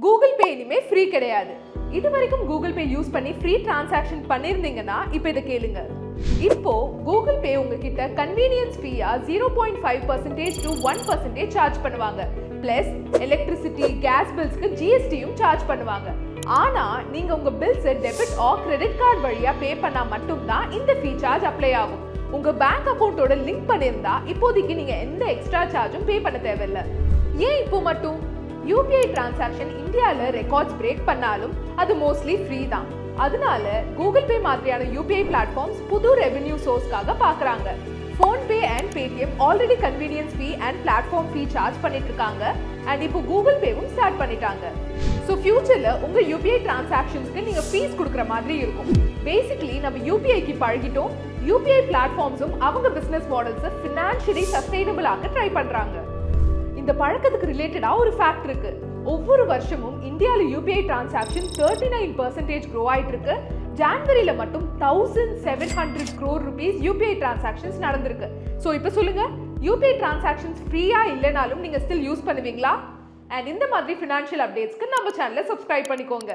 Google Pay இனிமே free கிடையாது. இது வரைக்கும் கூகுள் பே யூஸ் பண்ணி ஃப்ரீ டிரான்சாக்ஷன் பண்ணிருந்தீங்கன்னா இப்போ இதை கேளுங்க. இப்போ கூகுள் பே உங்ககிட்ட கன்வீனியன்ஸ் ஃபீயா 0.5% to 1% சார்ஜ் பண்ணுவாங்க. பிளஸ் எலக்ட்ரிசிட்டி கேஸ் பில்ஸ்க்கு ஜிஎஸ்டியும் சார்ஜ் பண்ணுவாங்க. ஆனா நீங்க உங்க பில்ஸை டெபிட் ஆர் கிரெடிட் கார்டு வழியா பே பண்ணா மட்டும்தான் இந்த ஃபீ சார்ஜ் அப்ளை ஆகும். உங்க பேங்க் அக்கௌண்ட்டோட லிங்க் பண்ணியிருந்தா இப்போதைக்கு நீங்க எந்த எக்ஸ்ட்ரா சார்ஜும் பே பண்ண தேவையில்லை. ஏன் இப்போ மட்டும்? யூபிஐ டிரான்சாக்ஷன் இந்தியாவில் ரெக்கார்ட்ஸ் பிரேக் பண்ணாலும் அது மோஸ்ட்லி ஃப்ரீ தான். அதனால கூகுள் பே மாதிரியான யூபிஐ பிளாட்ஃபார்ம்ஸ் புது ரெவென்யூ சோர்ஸ்க்காக பார்க்குறாங்க. PhonePe and Paytm already convenience fee and platform fee charge பண்ணிட்டு இருக்காங்க. அண்ட் இப்போ கூகுள் பேவும் ஸ்டார்ட் பண்ணிட்டாங்க. ஸோ ஃபியூச்சரில் உங்கள் யூபிஐ டிரான்சாக்ஷன்ஸ்க்கு நீங்கள் ஃபீஸ் கொடுக்குற மாதிரி இருக்கும். பேசிக்லி நம்ம யூபிஐக்கு பழகிட்டோம். யூபிஐ பிளாட்ஃபார்ம்ஸும் அவங்க பிஸ்னஸ் மாடல்ஸை ஃபினான்ஷியலி சஸ்டைனபிள் ஆக ட்ரை பண்ணுறாங்க. இந்த பழக்கத்துக்கு ரிலேட்டடா ஒரு ஃபேக்ட் இருக்கு. ஒவ்வொரு வருஷமும் இந்தியாவில் யூபிஐ டிரான்சாக்ஷன் 39% க்ரோ ஆயிட்டு இருக்கு. ஜான்வரியில மட்டும் 1700 crore rupees யூபிஐ டிரான்சாக்ஷன்ஸ் நடந்திருக்கு. ஸோ இப்போ சொல்லுங்க, யூபிஐ டிரான்சாக்ஷன்ஸ் ஃப்ரீயா இல்லைனாலும் நீங்க ஸ்டில் யூஸ் பண்ணுவீங்களா? அண்ட் இந்த மாதிரி ஃபினான்ஷியல் அப்டேட்ஸ்க்கு நம்ம சேனலை சப்ஸ்கிரைப் பண்ணிக்கோங்க.